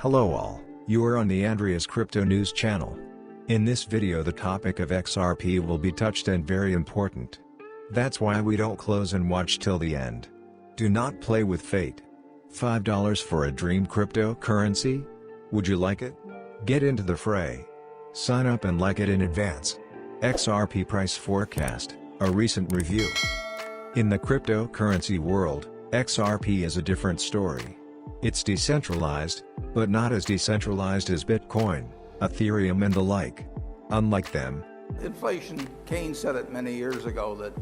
Hello all, you are on the AndreusCryptoNews channel. In this video the topic of XRP will be touched and very important. That's why we don't close and watch till the end. Do not play with fate. $5 for a dream cryptocurrency? Would you like it? Get into the fray. Sign up and like it in advance. XRP price forecast, a recent review. In the cryptocurrency world, XRP is a different story. It's decentralized, but not as decentralized as Bitcoin, Ethereum and the like. Unlike them, inflation, Keynes said it many years ago that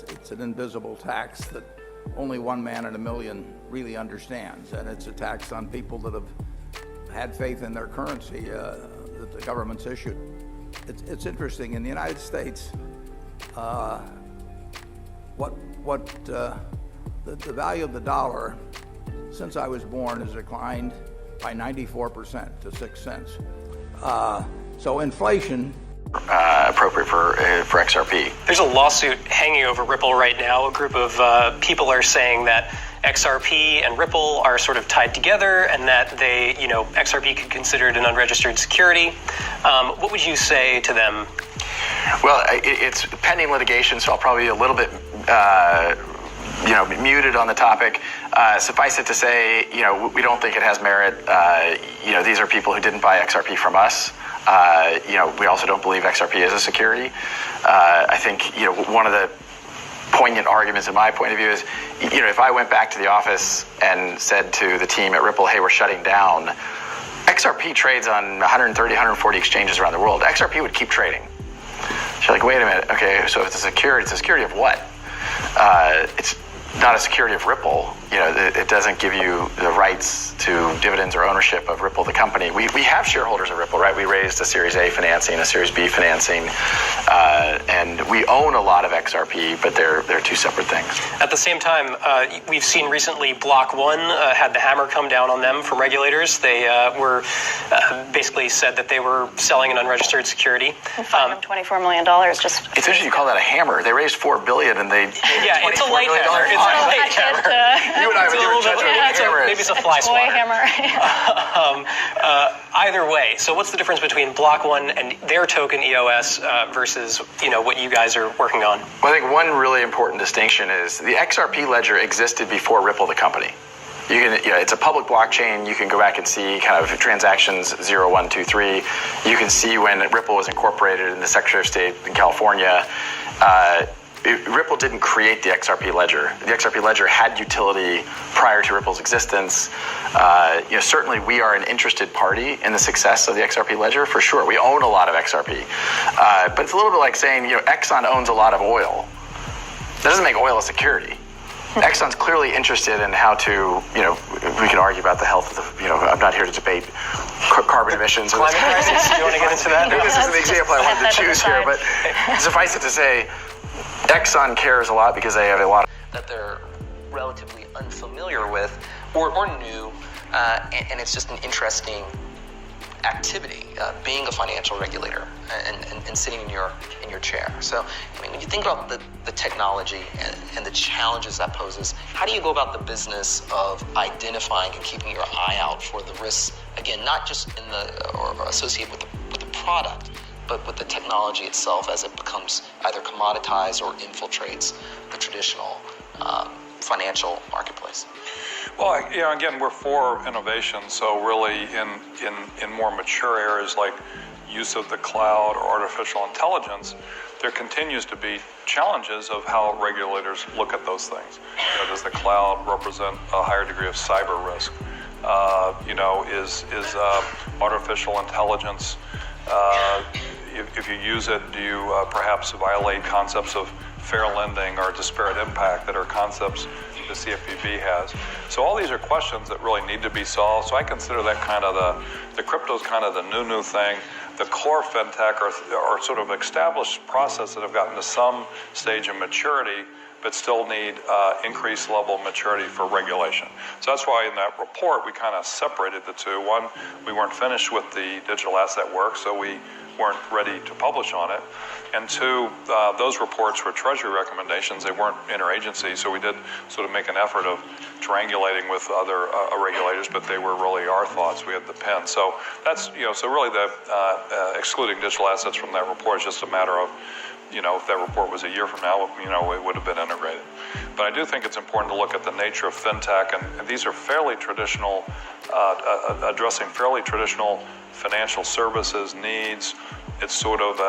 it's an invisible tax that only one man in a million really understands, and it's a tax on people that have had faith in their currency that the government's issued. It's interesting, in the United States, the value of the dollar since I was born has declined by 94% to 6 cents. So inflation... appropriate for XRP. There's a lawsuit hanging over Ripple right now. A group of people are saying that XRP and Ripple are sort of tied together and that XRP could be considered an unregistered security. What would you say to them? Well, it's pending litigation, so I'll probably be a little bit muted on the topic. Suffice it to say, we don't think it has merit. These are people who didn't buy XRP from us. We also don't believe XRP is a security. I think, one of the poignant arguments in my point of view is, if I went back to the office and said to the team at Ripple, hey, we're shutting down, XRP trades on 130, 140 exchanges around the world. XRP would keep trading. So you're like, wait a minute. Okay, so it's a security of what? It's not a security of Ripple. It doesn't give you the rights to dividends or ownership of Ripple, the company. We have shareholders of Ripple, right? We raised a Series A financing, a Series B financing, and we own a lot of XRP, but they're two separate things. At the same time, we've seen recently Block One had the hammer come down on them from regulators. They were basically said that they were selling an unregistered security. $24 million. Just it's interesting you call that a hammer. They raised $4 billion and they yeah, it's a light hammer. It's a light hammer. You and I would never judge what maybe it's a fly swatter. hammer. Either way, so what's the difference between Block One and their token EOS versus what you guys are working on? Well, I think one really important distinction is the XRP ledger existed before Ripple, the company. It's a public blockchain. You can go back and see kind of transactions 0, 1, 2, 3. You can see when Ripple was incorporated in the Secretary of State in California. Ripple didn't create the XRP ledger. The XRP ledger had utility prior to Ripple's existence. Certainly we are an interested party in the success of the XRP ledger, for sure. We own a lot of XRP. But it's a little bit like saying, Exxon owns a lot of oil. That doesn't make oil a security. Exxon's clearly interested in how to, we can argue about the health of the, I'm not here to debate carbon emissions. Climate crisis, you want to get into that? This is an example I wanted to choose here, but suffice it to say, Exxon cares a lot because they have a lot that they're relatively unfamiliar with or new, and it's just an interesting activity, being a financial regulator and sitting in your chair. So, when you think about the technology and the challenges that poses, how do you go about the business of identifying and keeping your eye out for the risks, again, not just or associated with the product, but with the technology itself as it becomes either commoditized or infiltrates the traditional financial marketplace? Well, again, we're for innovation. So really in more mature areas like use of the cloud or artificial intelligence, there continues to be challenges of how regulators look at those things. Does the cloud represent a higher degree of cyber risk? Is artificial intelligence, if you use it, do you perhaps violate concepts of fair lending or disparate impact that are concepts the CFPB has? So all these are questions that really need to be solved. So I consider that kind of the crypto's kind of the new thing. The core fintech are sort of established processes that have gotten to some stage of maturity, but still need increased level of maturity for regulation. So that's why in that report we kind of separated the two. One, we weren't finished with the digital asset work, so we weren't ready to publish on it. And two, those reports were Treasury recommendations. They weren't interagency, so we did sort of make an effort of triangulating with other regulators, but they were really our thoughts. We had the pen. So that's, so really the excluding digital assets from that report is just a matter of, if that report was a year from now, it would have been integrated. But I do think it's important to look at the nature of fintech, and these are fairly traditional, addressing fairly traditional financial services needs. It's sort of,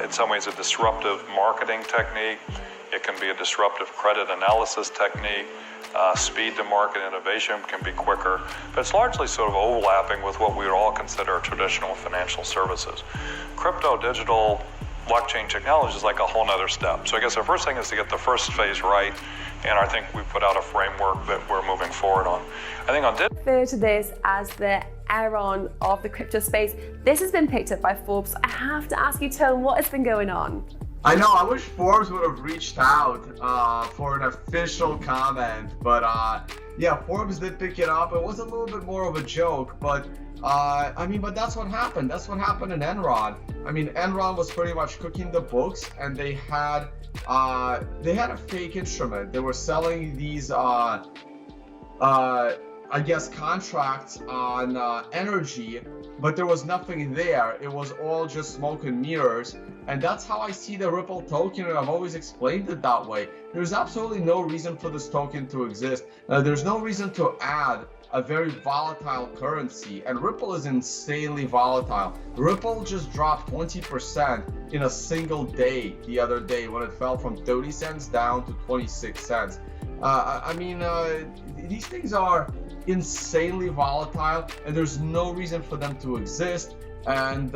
in some ways, a disruptive marketing technique. It can be a disruptive credit analysis technique. Speed to market innovation can be quicker, but it's largely sort of overlapping with what we would all consider traditional financial services. Crypto, digital, blockchain technology is like a whole nother step. So I guess the first thing is to get the first phase right, and I think we put out a framework that we're moving forward on. I think on refer to this as the Enron of the crypto space. This has been picked up by Forbes. I have to ask you, Tone, what has been going on? I know, I wish Forbes would have reached out for an official comment, but yeah, Forbes did pick it up. It was a little bit more of a joke, but but that's what happened. That's what happened in Enron. Enron was pretty much cooking the books, and they had a fake instrument. They were selling these contracts on energy, but there was nothing there. It was all just smoke and mirrors. And that's how I see the Ripple token, and I've always explained it that way. There's absolutely no reason for this token to exist. There's no reason to add a very volatile currency, and Ripple is insanely volatile. Ripple just dropped 20% in a single day the other day when it fell from 30 cents down to 26 cents. These things are insanely volatile, and there's no reason for them to exist, and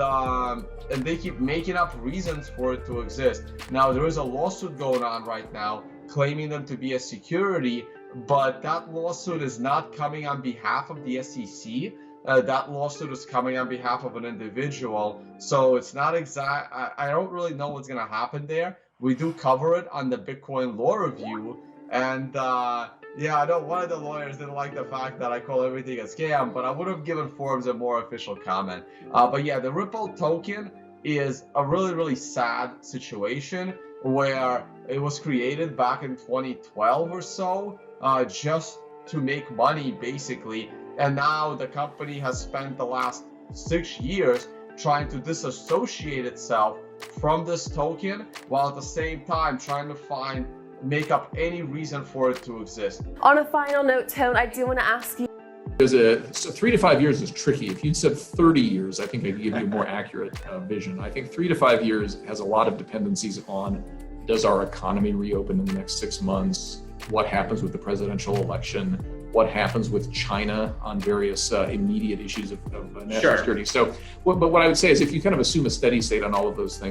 they keep making up reasons for it to exist. Now, there is a lawsuit going on right now claiming them to be a security, but that lawsuit is not coming on behalf of the SEC. That lawsuit is coming on behalf of an individual, so it's not exact. I don't really know what's going to happen there. We do cover it on the Bitcoin Law Review, and yeah, I know one of the lawyers didn't like the fact that I call everything a scam, but I would have given Forbes a more official comment. But yeah, the Ripple token is a really, really sad situation where it was created back in 2012 or so, just to make money, basically. And now the company has spent the last 6 years trying to disassociate itself from this token, while at the same time trying to make up any reason for it to exist. On a final note, Tone, I do want to ask you. So 3 to 5 years is tricky. If you'd said 30 years, I think I could give you a more accurate vision. I think 3 to 5 years has a lot of dependencies on, does our economy reopen in the next 6 months? What happens with the presidential election? What happens with China on various immediate issues of national security? So, but what I would say is if you kind of assume a steady state on all of those things,